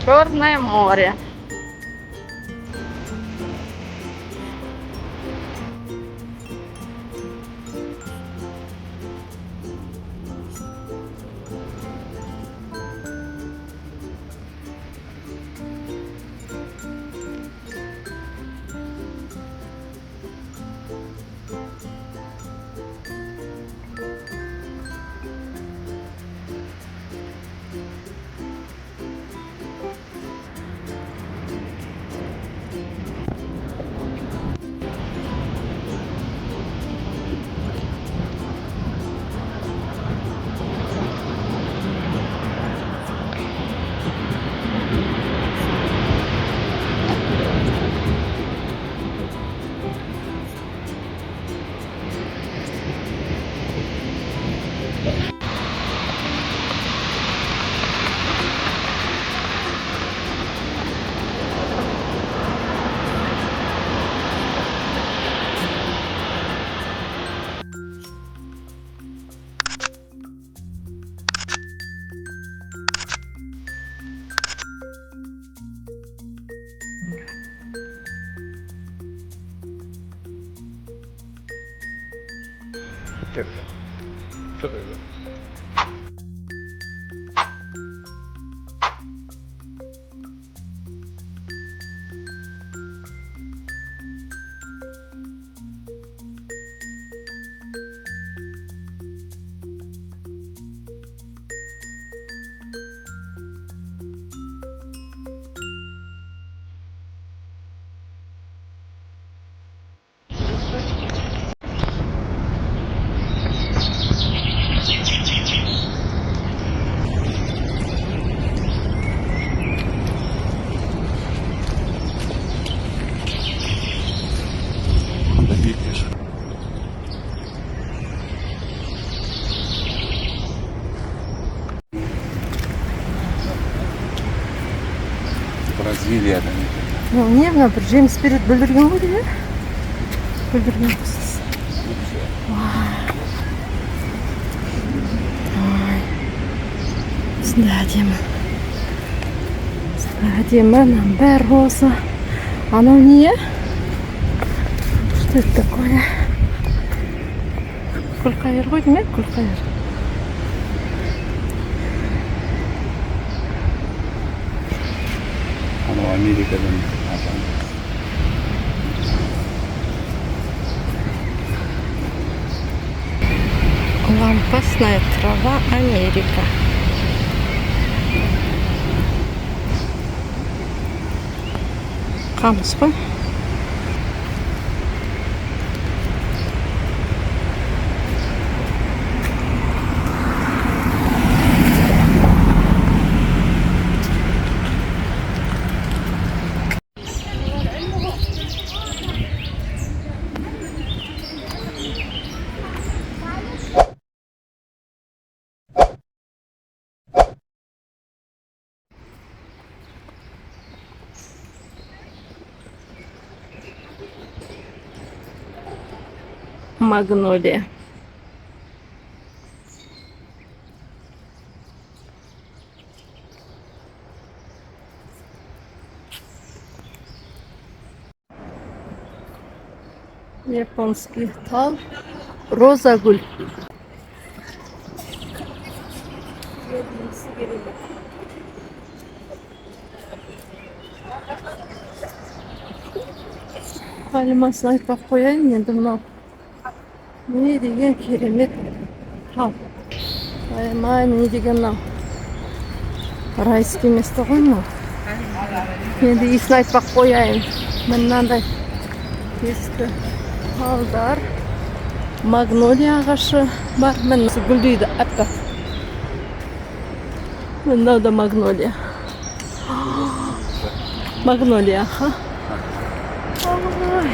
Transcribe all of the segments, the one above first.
Черное море. Бразилия. Ну, не, мына бір жеміс береді бүлдірген ғой деймін. Бүлдірген құсыз. Осындай әдемі. Әдемі, мынаның бәрі осы. Анау не? Что это такое? Күлқайыр ғой деймін, күлқайыр. Анау Америкадан атан. Лампасная трава Америка. Қамыс қой. Магнолия. Японский тал. Роза гуль. Пальмасын айтпақ қояйын енді мынау. Не деген керемет тал. Ай, не деген мынау. Райский место ғой мынау. Енді иісін айтпақ қояйын. Мынандай ескі талдар. Магнолия ағашы бар. Міне гүлдейді аппақ. Мынау да магнолия. Магнолия, ха? Ой.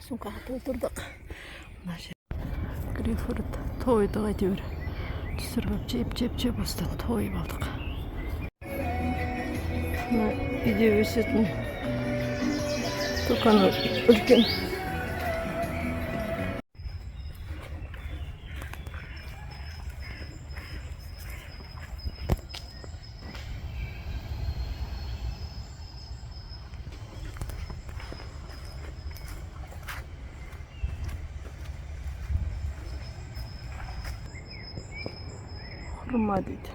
Сумкаға толтырдық. Грейпфрут тойдық әйтеуір. Түсіріп жеп остан тойып алдық. Мына үйде өсетін тоқаны үлкен. Құрма дейді.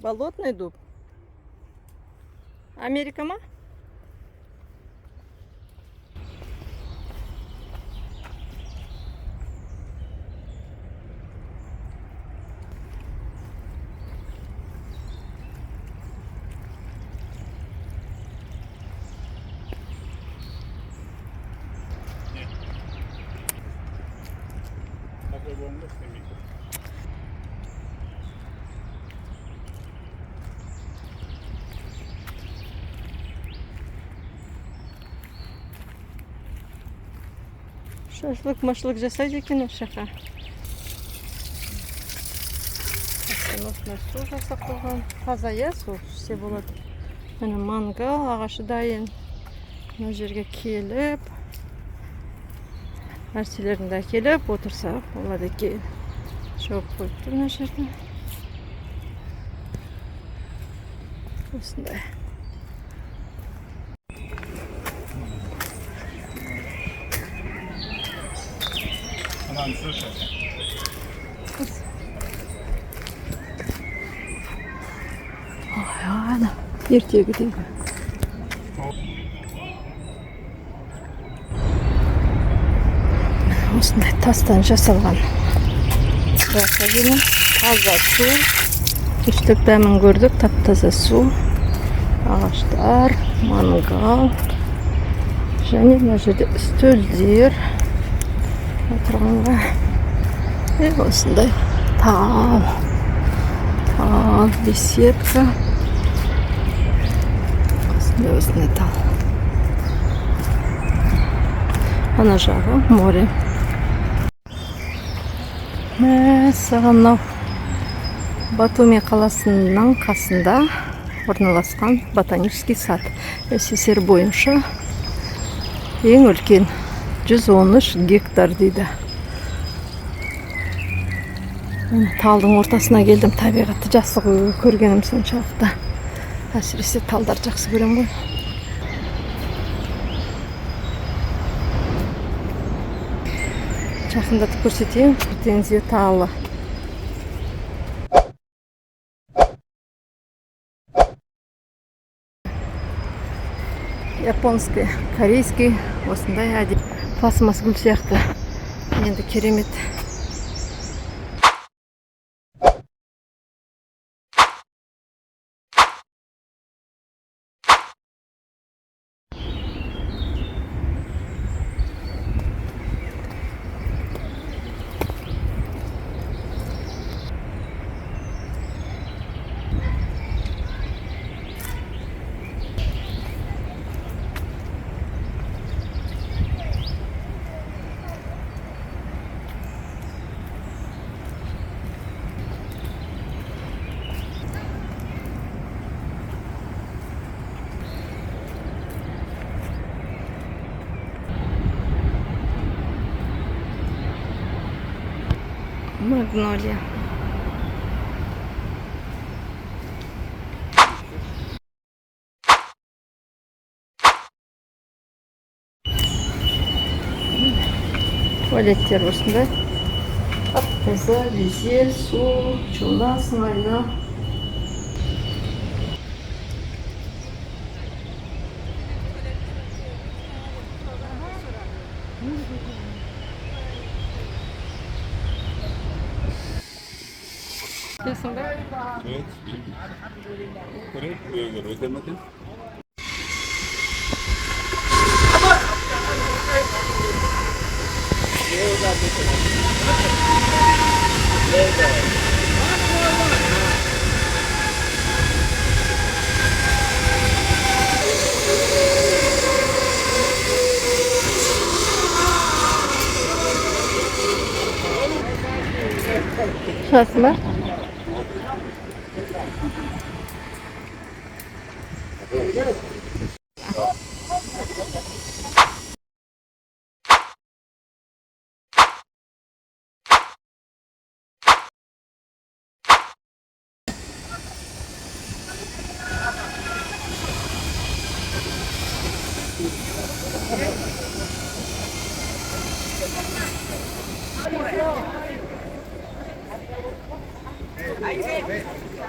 Болотный дуб. Америка ма? Шашлык-машлык жасайды екен осы жаққа. Осындай су жасап қойған. Таза, иә, су ішсе болады. Міне мангал ағашы дайын. Мына жерге келіп, нәрселерді әкеліп отырса болады екен. Жауып қойыпты мына жерде. Осындай. Ой, ана, ертегідегі. Осындай тастан жасалған. Таза су. Үштік дәмін көрдік, тап-таза су. Ағаштар, мангал. Және мына жерде үстелдер. Отырғанға. Осындай тал, беседка. Осындай тал. Ана жағы море. Саған мынау Батуми қаласының қасында орналасқан ботанический сад. СССР бойынша ең үлкен 113 гектар дейді. Талдың ортасына келдім. Табиғатты жақсы көргенім соншалықты. Әсіресе талдар жақсы көрем ғой. Жақындатып көрсетейін. Теңізге талы. Японский, корейский, осындай әдеп. Пластмасс гүл сияқты. Енді керемет. Магнолия. Tuvaletler osында. Таза, везде су, жолда сыңайлы. Diyorsun da? Evet. Oraya göre ödemedim. Şurası mı?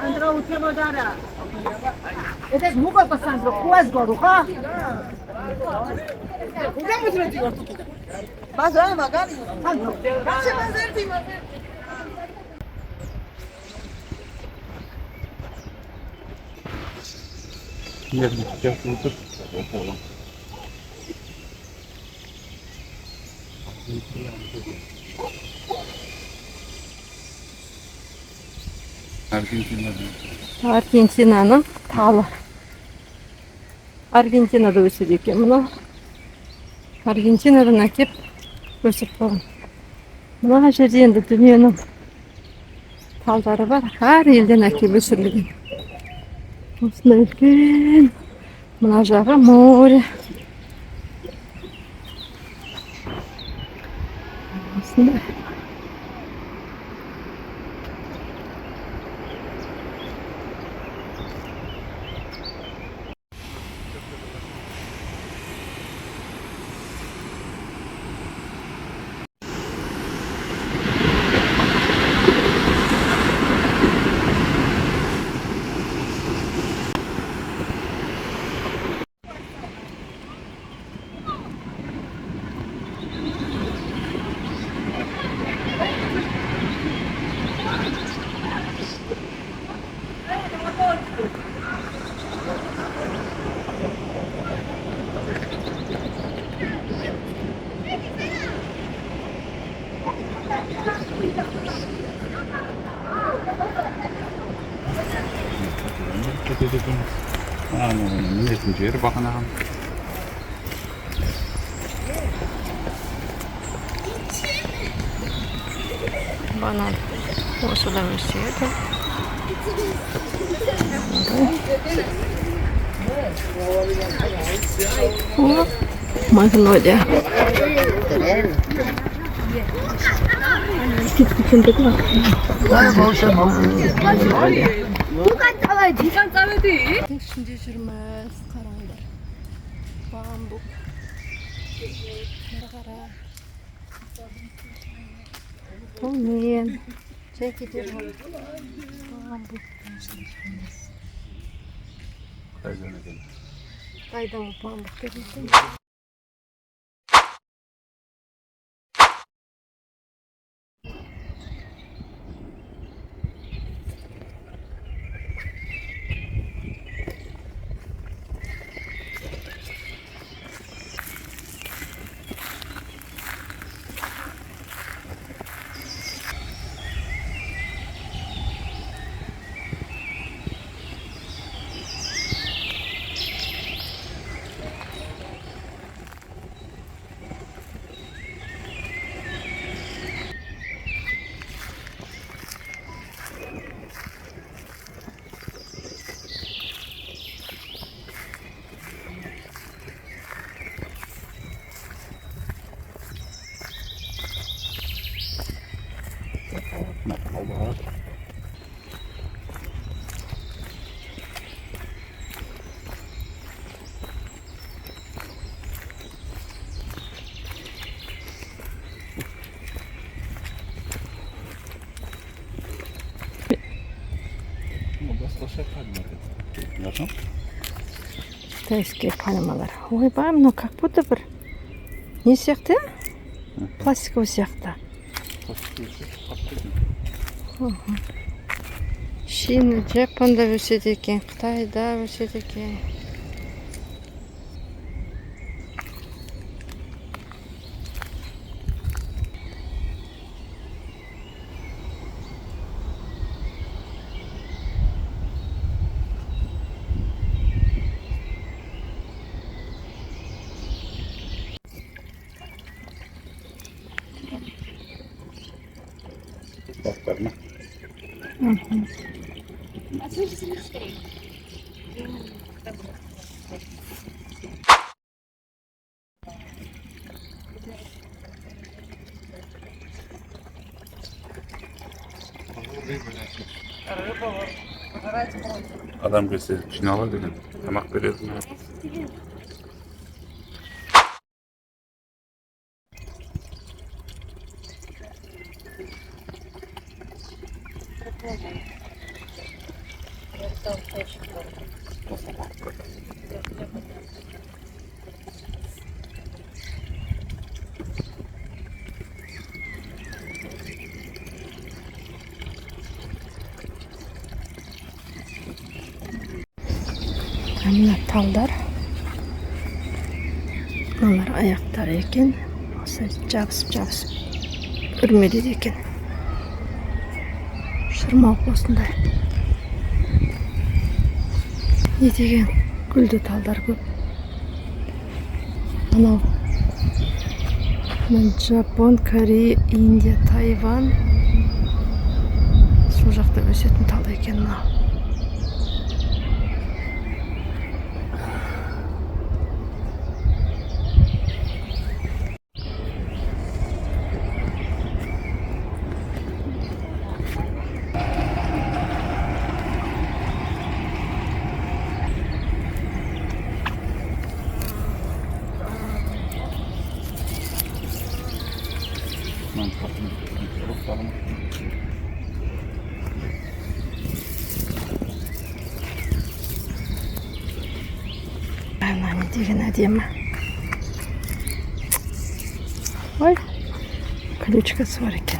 Sandro, उठेको जाँदा यतै मुखको सान्द्रो कुवास गरौँ का बाजा मगानी सान्द्रो Нет, сейчас тут. Аргентинада. Аргентинаның талы. Аргентинада өседі екен мұны. Аргентинадан әкеп өсіп қойған. Мына жерде енді дүниенің талдары бар. Әр елден әкеп өсірілген. Осында үлкен. Мына жағы море. Осында. Нет, жер бағанаған. Банан. Осыдан өседі. О, магнолия. Кит-китіндік бар. Ішінде жүрміз, қараңдар. Бамбук. Қара. Бұл мен. Жәкетер бар. Бамбук. Қайдан бамбук беретін? Osaka пальма. Ясно? Китайские пальмалар. Ойбай, мынау как будто бір не сияқты? Пластиковый сияқты. Шин, Жапонда өседі екен, Қытайда өседі екен. Пальма. Адам келсе жинала деген тамақ береді. Мына талдар. Мыналар аяқтары екен. Осы жабысып үрмеледі екен. Шырмауық осындай. Не деген гүлді талдар көп. Анау Жапон, Корея, Индия, Тайвань. Сол жақта өсетін тал екен мынау. Ана не деген әдемі. Ой, ключкасы бар екен.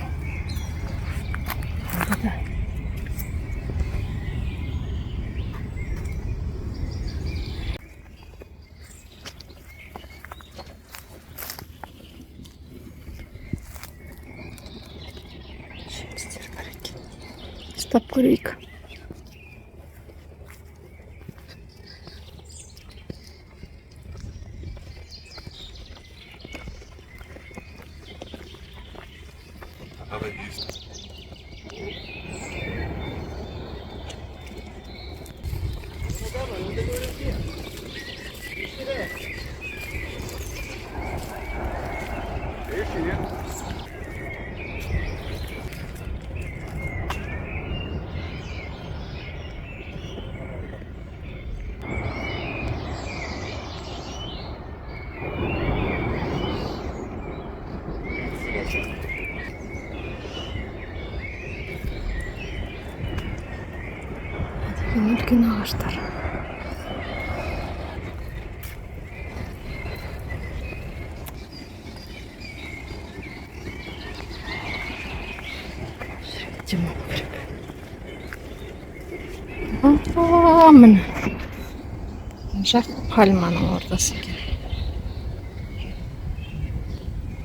Burada. Жемістер бар екен. Ұстап көрейік. Үлкен ағаштар. Демалу керек. Міне. Жақ пальманың ортасы екен.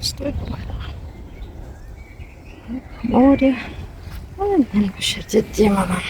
Стоит пальма. Море. Міне бұл жерде демалам.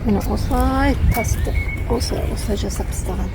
Міне осылай тасты, осылай жасап тастаған.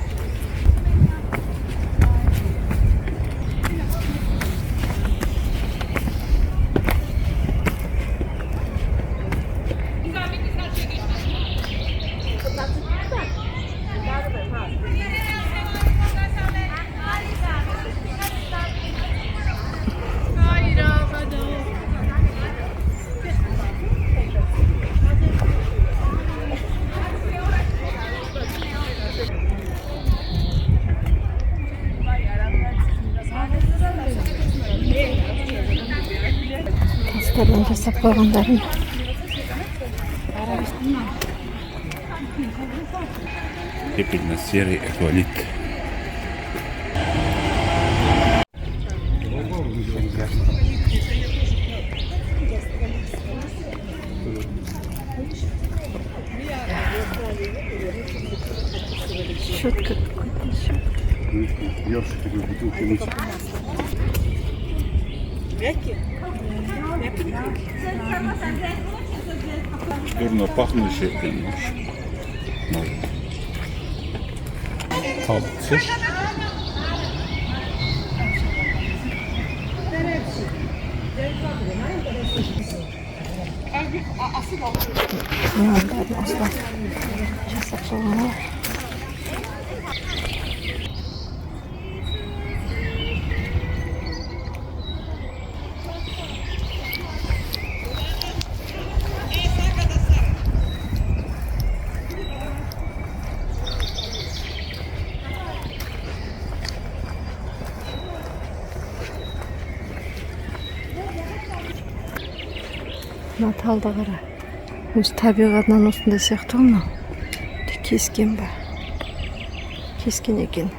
Ağaçlardan жасап қойғандарын. Пепельно-серый эквалит. Щетка какой-то еще. Ёршик такой бутылки лучше. Дурно пахнущий, конечно. Tatlısı. Yanlardan asla жасап қойғанlar. Мына талды қара. Өзі табиғатынан осындай сияқты ғой мынау. Кескен ба? Кескен екен.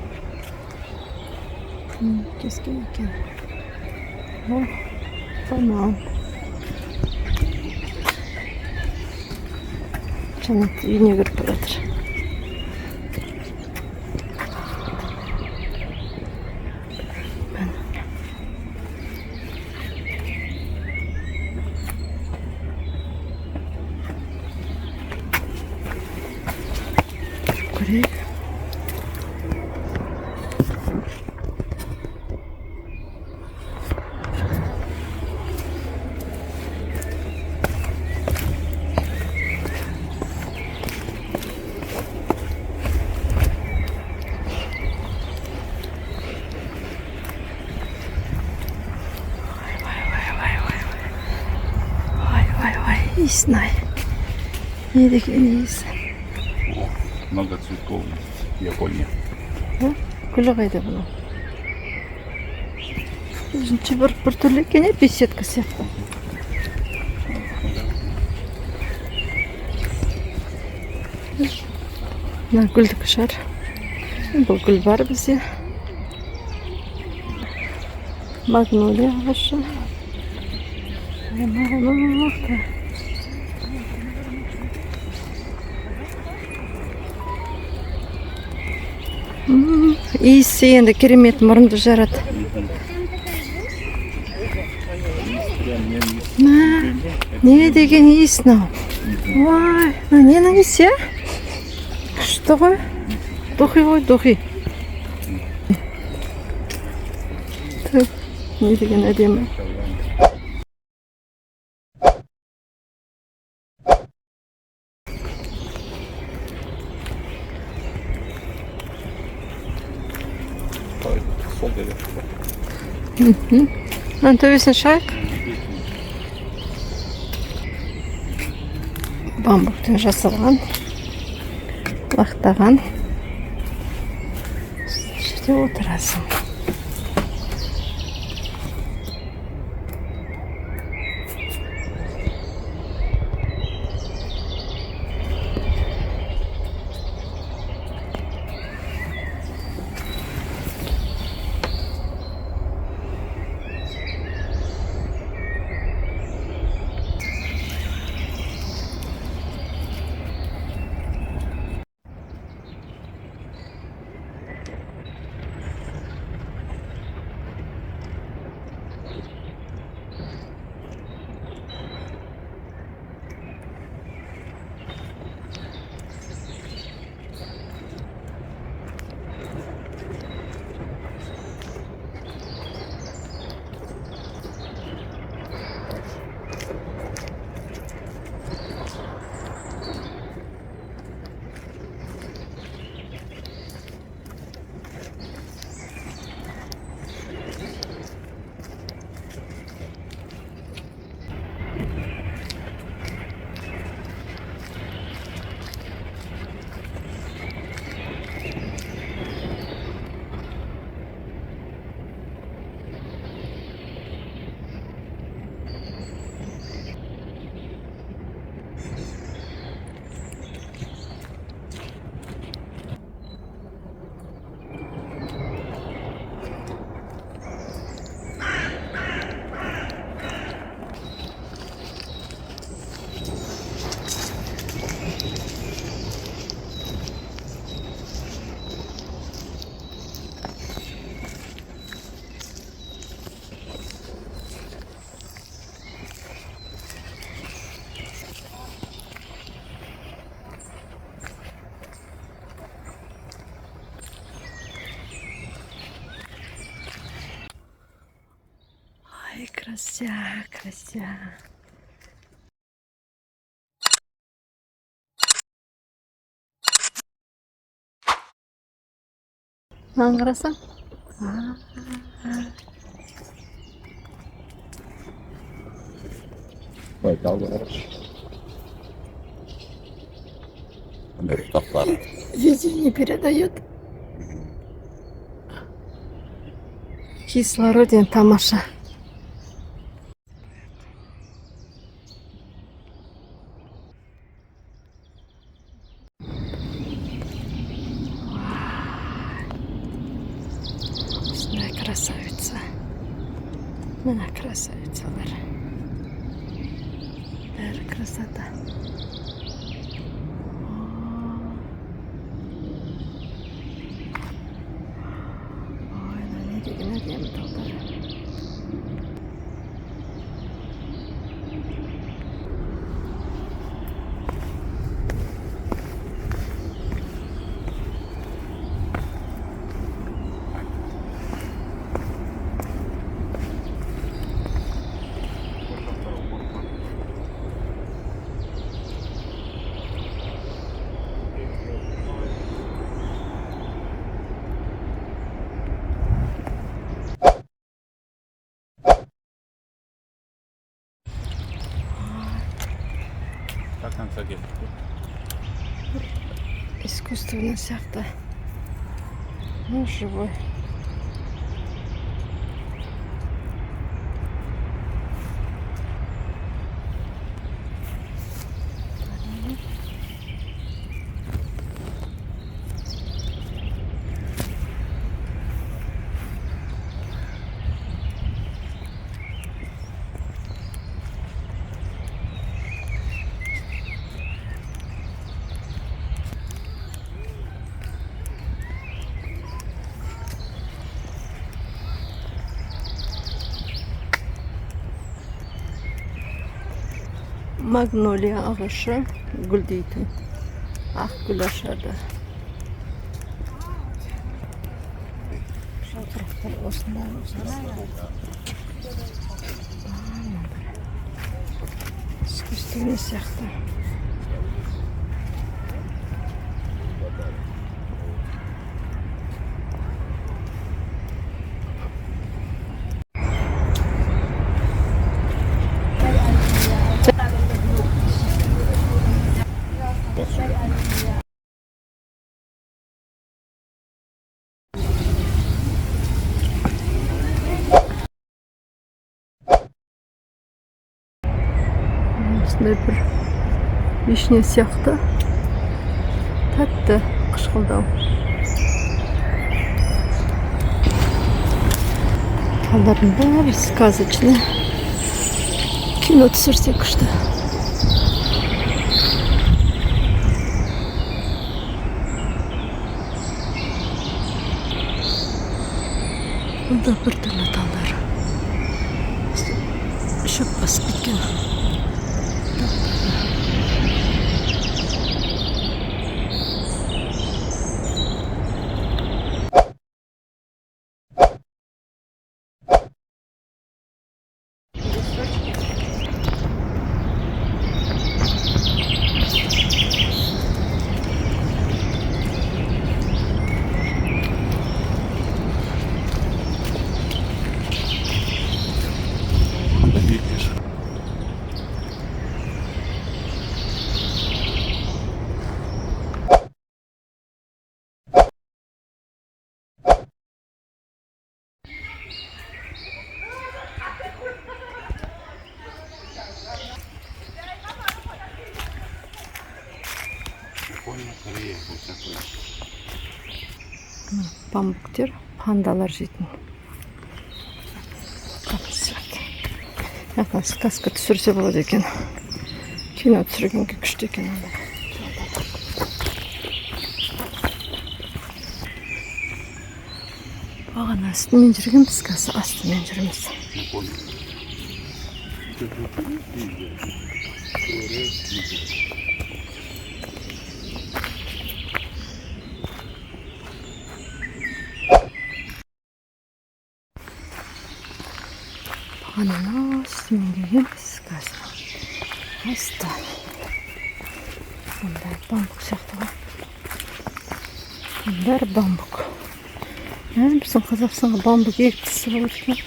Кескен екен. О, тамам. Жанат үйіне кіріп бара жатыр. Көрейік. Иіс-най. Не деген иіс. Многоцветковый. Япония. Гүлі қайда бұны? Өзінше бір түрлі екен, беседка сияқты. Мына гүлдікі шығар. Бұл гүл бар бізде. Магнолия ағашы. Иісі енді керемет мұрынды жарады. Не деген иіс мынау? Ой, ненің иісі? Күшті ғой. Духи ғой, духи. Не деген әдемі. Сол деді. Мынаның төбесін шығайық. Бамбуктен жасалған, лақтаған. Жерде отырасың. Ай, крася, крася. Мынаны қарасаң. Байтал бар. Тақтар. Видео не передает. Кислороден тамаша. Осындай красавица. Мына красавицалар. Бәрі красота. Ой, не деген әдемі таулар. До конца где? Искусственный сияқты. Ну, живой. Magnolia ağaçı güldeйтін. Ақ гүл ашады. Шатырақтар осындай. Искусственный сияқты. Осындай бір вишня сияқты тәтті қышқылдау. Талдардың бәрі сказочный. Кино түсірсе күшті. Бұнда бір түрлі талдар. Шөп басып кеткен. Pambuktер, pandalar жейтін. 약간 сказка түсірсе болады екен. Кино түсіргенге күшті екен. Бағана астымен жүргенбіз, қазір астымен жүрміз. Ananas, меңгеген сказка. Аста. Мындай бамбук сияқты ғой. Бәрі бамбук. Біздің Қазақстанға бамбук егісі болып екен.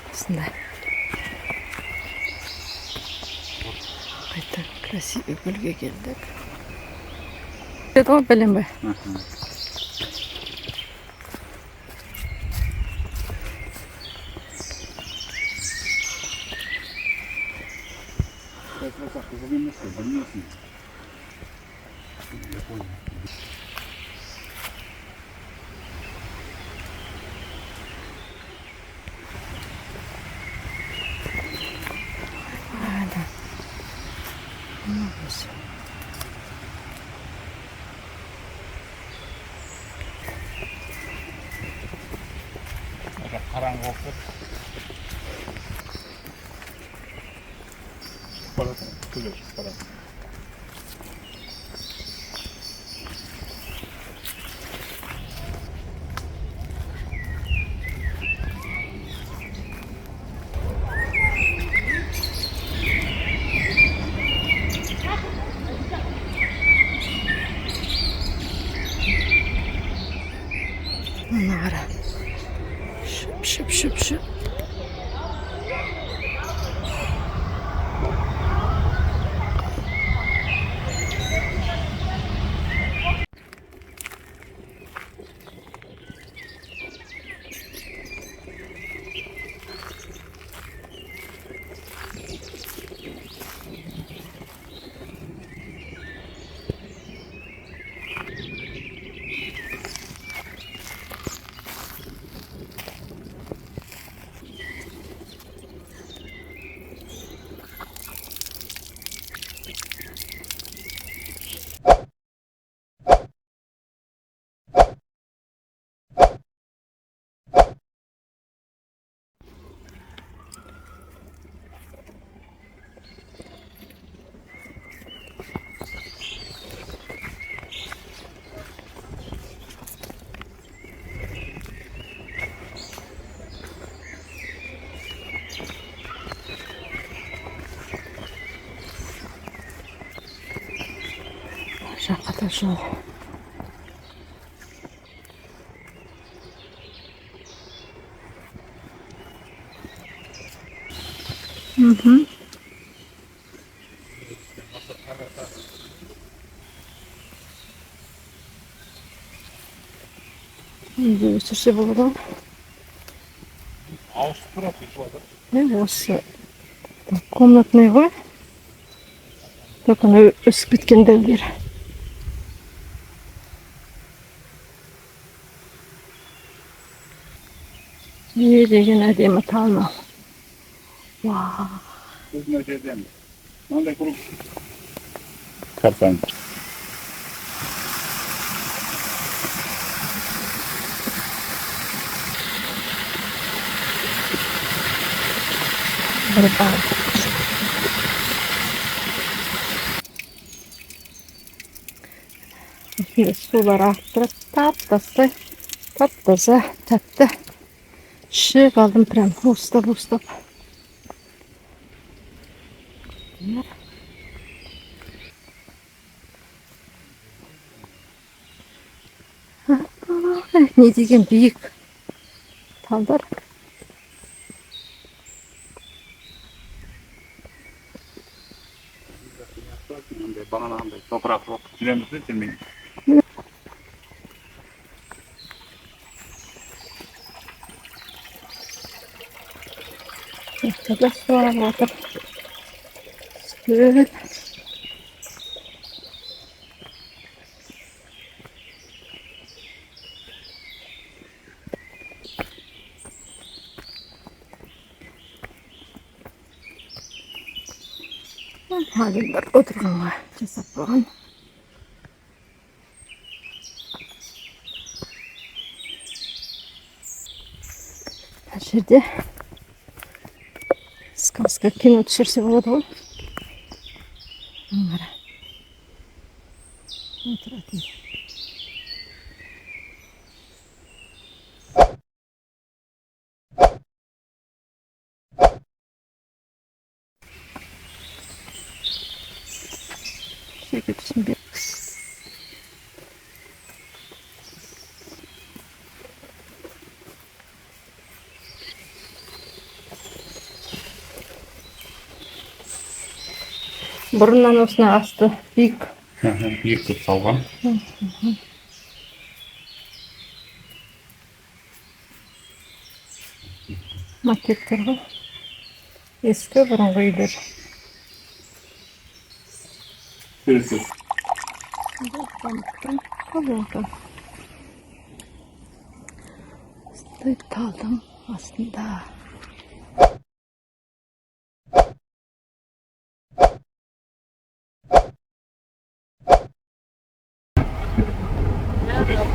Осындай. Қайта красивый гүлге келдік. Деді ғой бәленбай. Қараңғы оқып. Барады, күлер, барады. Мына қара. Шып. Жаққа да жол. Үйде өсірсе болады ғой. Ауысып тұрады, өйтіп жатыр. Осы комнатный ғой. Только өсіп кеткен дәулер. Деген әдемі талма. Вау. Көзіне жерден. Мынандай құрып. Қарсан. Бір бар. Сулар ақтырып, тап-таза, тәтті. Ішіп алдым прям ұстап. Не деген биік талдар. Бананандай топырақ жүреміз де жүрмейді. Burada su var. Süt. Hadi bir oturma. Cesap var. Her şeyde сказка кино түсірсе болады ғой. Oturalım. Şöyle şimdi burundan osuna astı. Büyük Büyük kız salgan. maketler var. Eski burunguydur. Birisi. Kalıyordu. Sıkıntı kaldım aslında.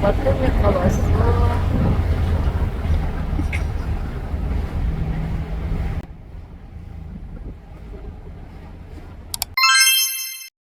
Bakın yakalası.